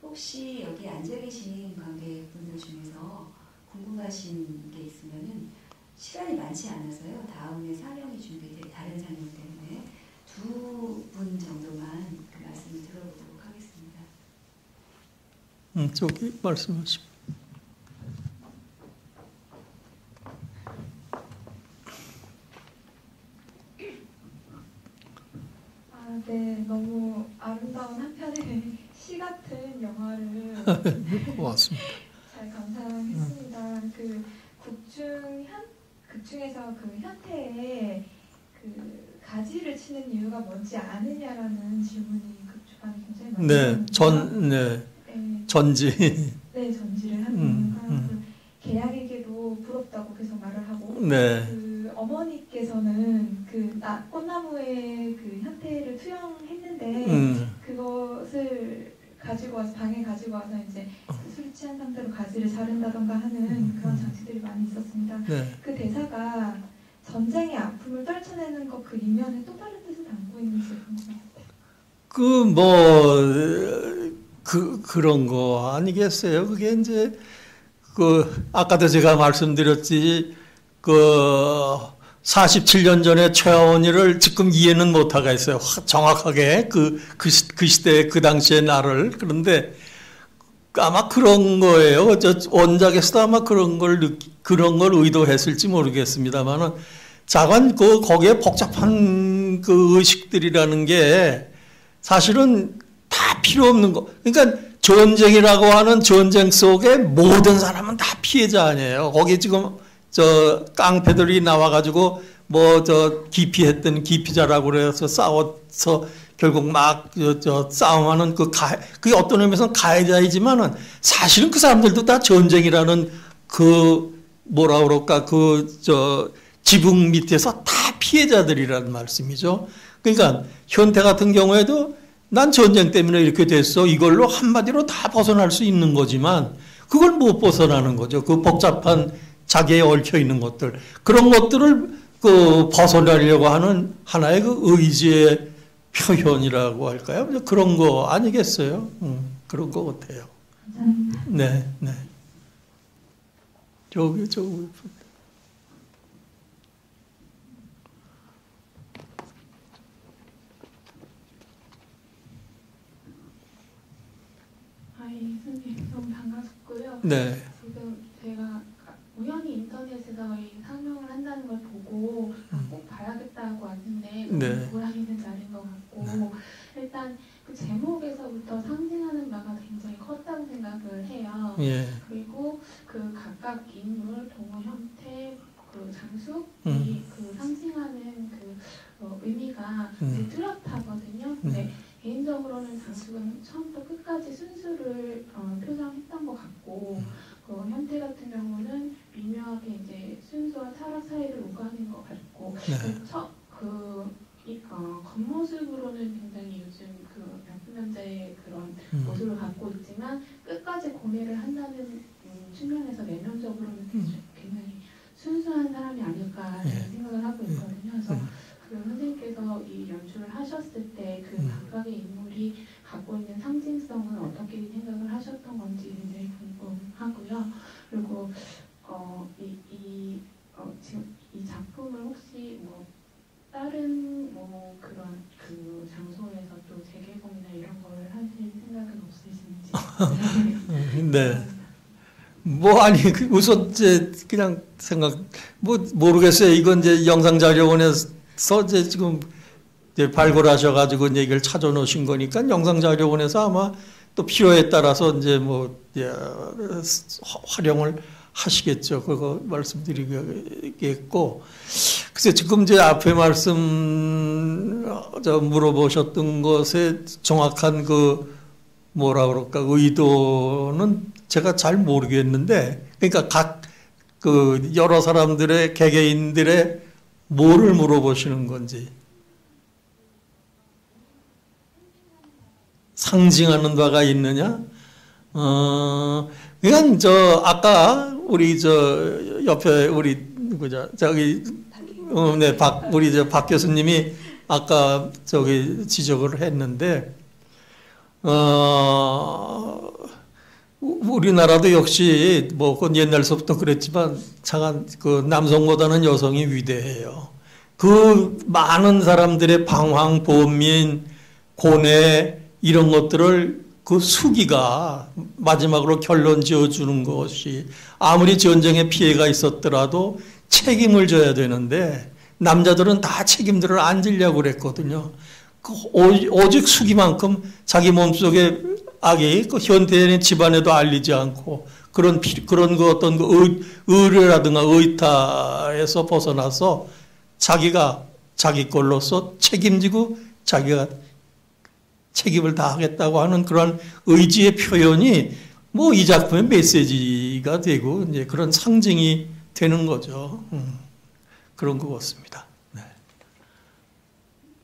혹시 여기 앉아 계신 관객분들 중에서 궁금하신 게 있으면은 시간이 많지 않아서요. 다음에 상영이 준비될 다른 상영 때문에 2분 정도만 그 말씀을 들어보도록 하겠습니다. 저기 말씀하시고. 네, 너무 아름다운 한편의 시 같은 영화를 고맙습니다. 잘 감상했습니다. 그 극중에서 그 현태의 그 가지를 치는 이유가 뭔지 아느냐라는 질문이 극중 안에 굉장히 많습니다. 전지. 네, 전지를 하는 이유가 개양에게도 부럽다고 계속 말을 하고 네. 그 어머니께서는 그 꽃나무에 그 현태를 투영했는데 그것을 가지고 와서 방에 가지고 와서 이제 술이 취한 상태로 가지를 자른다던가 하는 그런 장치들이 많이 있었습니다. 네. 그 대사가 전쟁의 아픔을 떨쳐내는 것 그 이면에 또 다른 뜻을 담고 있는지 궁금합니다. 그런 거 아니겠어요? 그게 이제 아까도 제가 말씀드렸지 47년 전에 최하원이를 지금 이해는 못하겠어요. 정확하게 그 시대 그 당시의 나를. 그런데 아마 그런 거예요. 원작에서도 아마 그런 걸 의도했을지 모르겠습니다만은 자관 거기에 복잡한 그 의식들이라는 게 사실은 다 필요 없는 거. 그러니까 전쟁이라고 하는 전쟁 속에 모든 사람은 다 피해자 아니에요. 거기 지금 깡패들이 나와가지고 기피했던 기피자라고 그래서 싸워서 결국 막 싸움하는 그게 어떤 의미에서는 가해자이지만은 사실은 그 사람들도 다 전쟁이라는 뭐라 그럴까 지붕 밑에서 다 피해자들이라는 말씀이죠. 그러니까 현태 같은 경우에도 난 전쟁 때문에 이렇게 됐어. 이걸로 한마디로 다 벗어날 수 있는 거지만 그걸 못 벗어나는 거죠. 그 복잡한 자기에 얽혀 있는 것들. 그런 것들을 그 벗어나려고 하는 하나의 그 의지의 표현이라고 할까요? 그런 거 아니겠어요? 그런 거 같아요. 네, 네. 저기. 선생님 너무 반갑고요. 네. 지금 제가 우연히 인터넷에서 이 상영을 한다는 걸 보고 꼭 봐야겠다고 왔는데 네. 보람 있는 자리인 것 같고 일단 그 제목에서부터 상징하는 바가 굉장히 컸다고 생각을 해요. 예. 그리고 그 각각 인물, 동호 형태, 그 장숙이 그 상징하는 그 의미가 되게 뚜렷하거든요. 근데 개인적으로는 장숙은 처음부터 끝까지 순수를 표상했던 것 같고 그 현태 같은 경우는 미묘하게 이제 순수와 타락 사이를 오가는 것 같고 겉모습으로는 굉장히 요즘 그 명품남자의 그런 모습을 갖고 있지만 끝까지 고뇌를 한다는 측면에서 내면적으로는 굉장히 순수한 사람이 아닐까라는 생각을 하고 있거든요. 그래서 그 선생님께서 이 연출을 하셨을 때 그 각각의 인물이 갖고 있는 상징성은 어떻게 생각을 하셨던 건지 굉장히 궁금하고요. 그리고 지금 이 작품을 혹시 뭐 다른 뭐 그런 그 장소에서 또 재개봉이나 이런 걸 하실 생각은 없으신지? 네. 뭐 아니 우선 이제 그냥 뭐 모르겠어요. 이건 이제 영상자료원에서 이제 지금 이제 발굴하셔가지고 이제 이걸 찾아놓으신 거니까 영상자료원에서 아마 또 필요에 따라서 이제 뭐 활용을 하시겠죠. 그거 말씀드리겠고. 글쎄 지금 이제 앞에 물어보셨던 것에 정확한 그 뭐라 그럴까 의도는 제가 잘 모르겠는데, 그러니까 각 그 여러 사람들의 개개인들의 뭐를 물어보시는 건지, 상징하는 바가 있느냐? 그냥 아까 우리 옆에 우리 누구죠? 네, 우리 박 교수님이 아까 지적을 했는데, 우리나라도 역시 뭐 그건 옛날서부터 그랬지만 장한 그 남성보다는 여성이 위대해요. 그 많은 사람들의 방황, 번민, 고뇌 이런 것들을 그 수기가 마지막으로 결론 지어주는 것이 아무리 전쟁에 피해가 있었더라도 책임을 져야 되는데 남자들은 다 책임들을 안 지려고 그랬거든요. 오직 수기만큼 자기 몸속에 악이 그 현대인의 집안에도 알리지 않고 그런 그 어떤 그 의뢰라든가 의타에서 벗어나서 자기가 자기 걸로서 책임지고 자기가 책임을 다하겠다고 하는 그런 의지의 표현이 뭐 이 작품의 메시지가 되고 이제 그런 상징이 되는 거죠. 그런 것 같습니다. 네.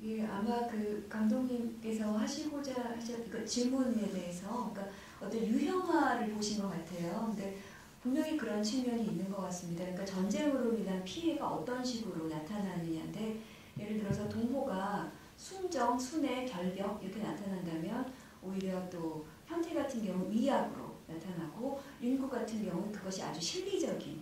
예, 아마 그 감독님께서 하시고자 하셨던 그 질문에 대해서 그러니까 어떤 유형화를 보신 것 같아요. 근데 분명히 그런 측면이 있는 것 같습니다. 그러니까 전쟁으로 인한 피해가 어떤 식으로 나타나느냐인데 예를 들어서 동호가 순정, 순애, 결벽 이렇게 나타난다면 오히려 또 현태 같은 경우 위약으로 나타나고 윤구 같은 경우는 그것이 아주 실리적인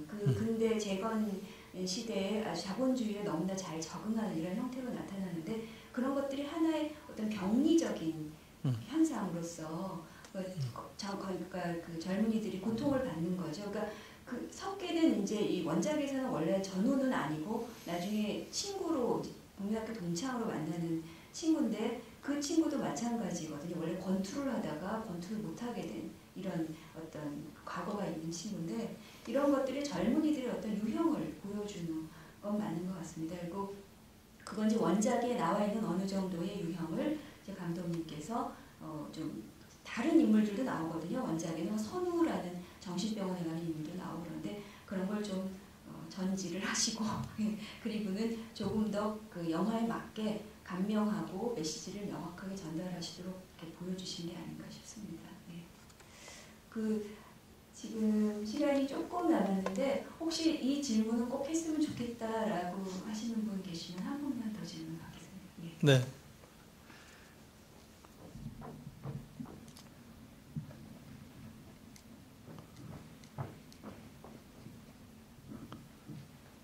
그 근대 재건 시대에 아주 자본주의에 너무나 잘 적응하는 이런 형태로 나타나는데 그런 것들이 하나의 어떤 병리적인 현상으로서 그러니까 그 젊은이들이 고통을 받는 거죠. 그러니까 그 석계는 이제 이 원작에서는 원래 전우는 아니고 나중에 친구로 국민학교 동창으로 만나는 친구인데 그 친구도 마찬가지거든요. 원래 권투를 하다가 권투를 못하게 된 이런 어떤 과거가 있는 친구인데 이런 것들이 젊은이들의 어떤 유형을 보여주는 건 맞는 것 같습니다. 그리고 그건 이제 원작에 나와 있는 어느 정도의 유형을 이제 감독님께서 좀 다른 인물들도 나오거든요. 원작에는 선우라는 정신병원에 가는 인물도 나오고 그런데 그런 걸 좀 전지를 하시고 그리고는 조금 더 그 영화에 맞게 감명하고 메시지를 명확하게 전달하시도록 이렇게 보여주신 게 아닌가 싶습니다. 예. 그 지금 시간이 조금 남았는데 혹시 이 질문은 꼭 했으면 좋겠다라고 하시는 분 계시면 한 분만 더 질문하겠습니다. 예. 네.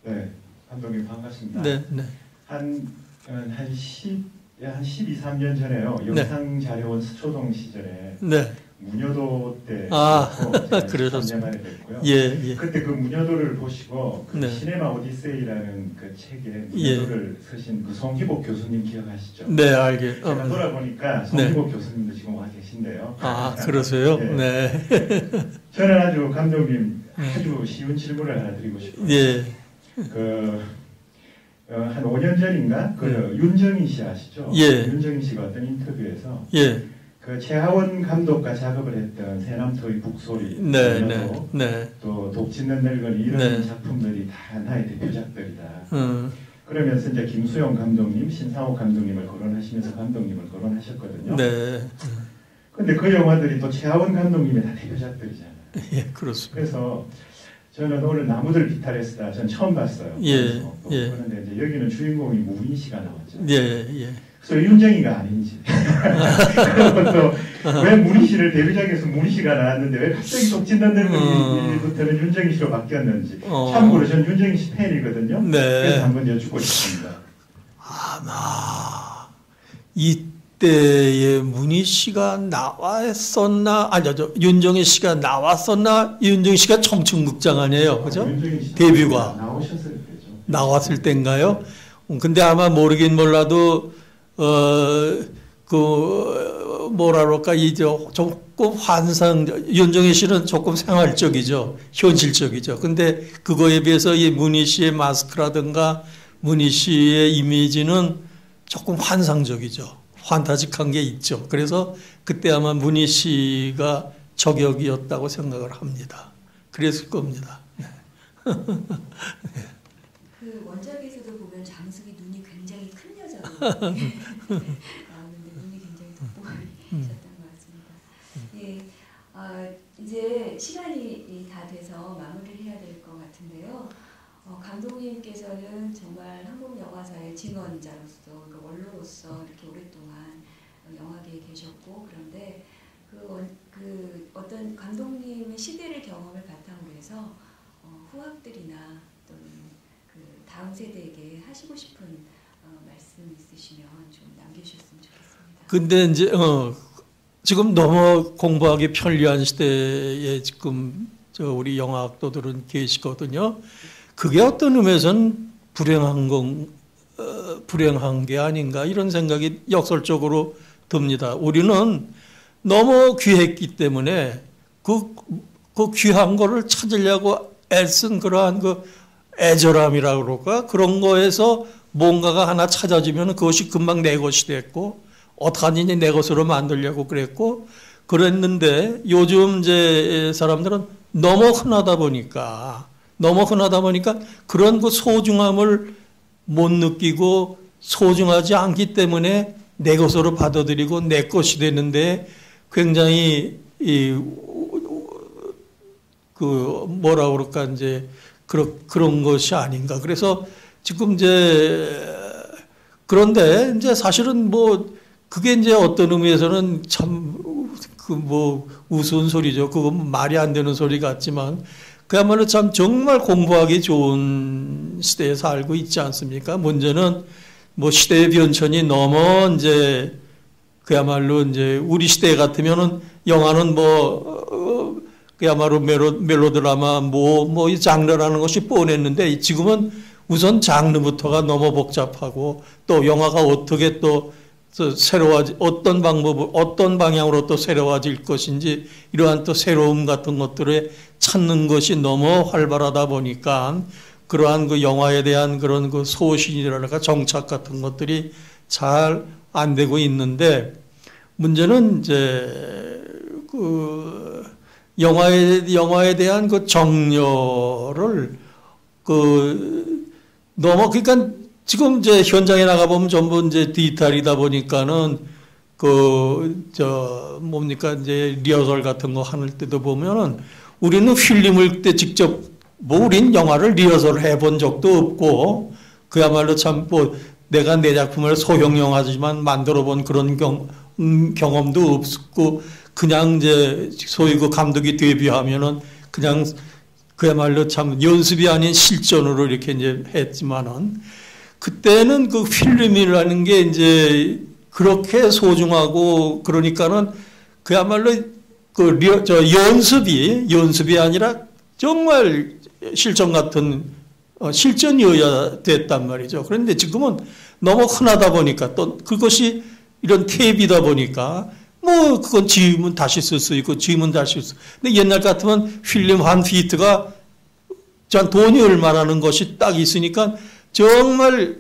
네, 감독님 반갑습니다. 네, 네. 한 12, 13년 전에요. 영상 자료원 서초동 시절에 네. 문여도 때 그러셨습니다. 3년 만에 뵙고요. 예, 예. 그때 그 문여도를 보시고 그 네. 시네마 오디세이라는 그 책에 문여도를 쓰신 그 송기복 교수님 기억하시죠? 네, 알게. 제가 돌아보니까 송기복 교수님도 지금 와 계신데요. 아, 그러세요? 네. 네. 저는 아주 감독님 아주 쉬운 질문을 하나 드리고 싶어요. 예. 한 5년 전인가 윤정인 씨 아시죠? 예. 윤정인 씨가 어떤 인터뷰에서 예. 그 최하원 감독과 작업을 했던 새남토의 북소리, 네, 네, 네. 또 독짓는 늙은이 이런 네. 작품들이 다 나의 대표작들이다. 음. 그러면서 이제 김수영 감독님, 신상호 감독님을 거론하시면서 감독님을 거론하셨거든요. 네. 근데 그 영화들이 또 최하원 감독님의 다 대표작들이잖아요. 예, 그렇습니다. 그래서 저는 오늘 나무들 비탈했다. 전 처음 봤어요. 예, 예. 그런데 이제 여기는 주인공이 무인 씨가 나왔죠. 예, 예. 그래서 윤정이가 아닌지. 그리고 또 왜 무인 씨를 데뷔작에서 무인 씨가 나왔는데 왜 갑자기 독진단 늙은이부터는 윤정이 씨로 바뀌었는지. 참고로 전 윤정이 씨 팬이거든요. 네. 그래서 한번 여쭙고 싶습니다. 아마 이때에 문희 씨가 나왔었나? 아니요, 윤정희 씨가 나왔었나? 윤정희 씨가 청춘극장 아니에요, 그죠? 데뷔가 나오셨을 때죠. 나왔을 때인가요? 근데 아마 모르긴 몰라도 뭐라 그럴까, 조금 윤정희 씨는 조금 생활적이죠. 현실적이죠. 근데 그거에 비해서 이 문희 씨의 마스크라든가 문희 씨의 이미지는 조금 환상적이죠. 환타직한 게 있죠. 그래서 그때 아마 문희 씨가 저격이었다고 생각을 합니다. 그랬을 겁니다. 그 원작에서도 보면 장숙이 눈이 굉장히 큰 여자로 나오는데 눈이 굉장히 돋보이셨던 것 같습니다. 예, 이제 시간이 다 돼서 마무리를 해야 될 것 같은데요. 감독님께서는 정말 한국 영화사의 증언자로서, 그 원로로서 이렇게 오랫동안 영화계에 계셨고, 그런데 그 어떤 감독님의 시대를 경험을 바탕으로 해서 후학들이나 또는 그 다음 세대에게 하시고 싶은 말씀 있으시면 좀 남겨주셨으면 좋겠습니다. 근데 이제 지금 너무 공부하기 편리한 시대에 지금 우리 영화학도들은 계시거든요. 그게 어떤 의미에서는 불행한 게 아닌가 이런 생각이 역설적으로 듭니다. 우리는 너무 귀했기 때문에 그 귀한 거를 찾으려고 애쓴 그러한 그 애절함이라고 그럴까? 그런 거에서 뭔가가 하나 찾아지면 그것이 금방 내 것이 됐고, 어떡하니 내 것으로 만들려고 그랬는데, 요즘 이제 사람들은 너무 흔하다 보니까 그런 그 소중함을 못 느끼고 소중하지 않기 때문에 내 것으로 받아들이고 내 것이 되는데 굉장히 뭐라 그럴까, 이제, 그런 것이 아닌가. 그래서 지금 그런데 이제 사실은 그게 이제 어떤 의미에서는 참, 우스운 소리죠. 그건 말이 안 되는 소리 같지만, 그야말로 참 정말 공부하기 좋은 시대에 살고 있지 않습니까? 문제는 시대의 변천이 너무 그야말로 우리 시대 같으면은 영화는 그야말로 멜로드라마 이 장르라는 것이 뻔했는데 지금은 우선 장르부터가 너무 복잡하고 또 영화가 어떻게 또 어떤 방향으로 또 새로워질 것인지 이러한 또 새로움 같은 것들을 찾는 것이 너무 활발하다 보니까 그러한 그 영화에 대한 그런 그 소신이랄까 정착 같은 것들이 잘 안 되고 있는데 문제는 영화에 대한 그 정열을 그러니까 지금 이제 현장에 나가보면 전부 이제 디지털이다 보니까는 뭡니까, 이제 리허설 같은 거 하는 때도 보면은 우리는 필름을 그때 직접 우린 영화를 리허설 해본 적도 없고 그야말로 참 내가 내 작품을 소형 영화지만 만들어 본 그런 경험도 없었고 그냥 이제 소위 그 감독이 데뷔하면은 그냥 그야말로 참 연습이 아닌 실전으로 이렇게 이제 했지만은 그때는 그 필름이라는 게 이제 그렇게 소중하고 그러니까는 그야말로 연습이 아니라 정말 실전 같은 실전이어야 됐단 말이죠. 그런데 지금은 너무 흔하다 보니까 또 그것이 이런 탭이다 보니까 뭐 그건 지우면 다시 쓸 수 있고 지우면 다시 쓸 수 있고 근데 옛날 같으면 필름 한 피트가 전 돈이 얼마라는 것이 딱 있으니까 정말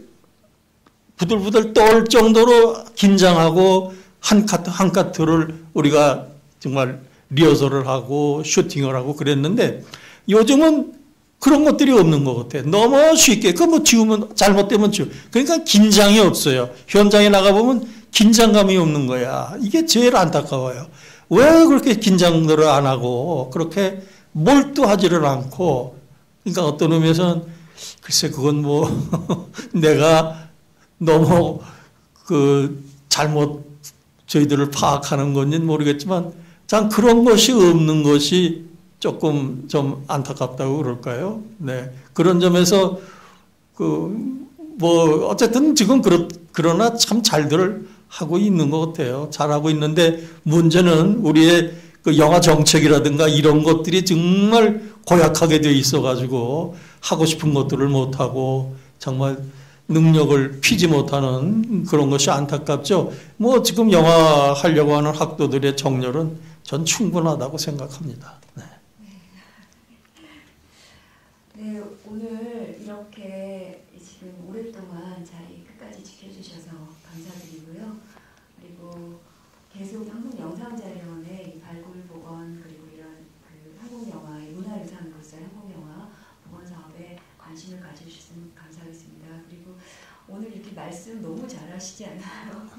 부들부들 떨 정도로 긴장하고 한 카트를 우리가 정말 리허설을 하고 슈팅을 하고 그랬는데 요즘은 그런 것들이 없는 것 같아. 너무 쉽게 뭐 지우면 잘못되면 지우. 그러니까 긴장이 없어요. 현장에 나가보면 긴장감이 없는 거야. 이게 제일 안타까워요. 왜 그렇게 긴장들을 안 하고 그렇게 몰두하지를 않고 그러니까 어떤 의미에서는 글쎄 그건 뭐 내가 너무 잘못 저희들을 파악하는 건지는 모르겠지만 참 그런 것이 없는 것이 조금 좀 안타깝다고 그럴까요? 네. 그런 점에서 어쨌든 지금 그러나 참 잘들 하고 있는 것 같아요. 잘하고 있는데 문제는 우리의 영화 정책이라든가 이런 것들이 정말 고약하게 돼 있어가지고 하고 싶은 것들을 못하고 정말 능력을 피지 못하는 그런 것이 안타깝죠. 뭐 지금 영화 하려고 하는 학도들의 정렬은 전 충분하다고 생각합니다. 네. 네, 오늘 이렇게 지금 오랫동안 자리 끝까지 지켜주셔서 감사드리고요. 그리고 계속 한국영상자료원의 발굴보건 그리고 이런 한국영화의 문화유산으로서의 한국영화 보건 사업에 관심을 가져주셨으면 감사하겠습니다. 그리고 오늘 이렇게 말씀 너무 잘하시지 않나요?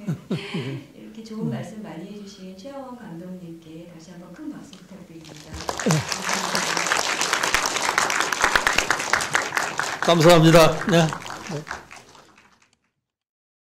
이렇게 좋은 말씀 많이 해주신 최영원 감독님께 다시 한번 큰 박수 부탁드립니다. 감사합니다. 네.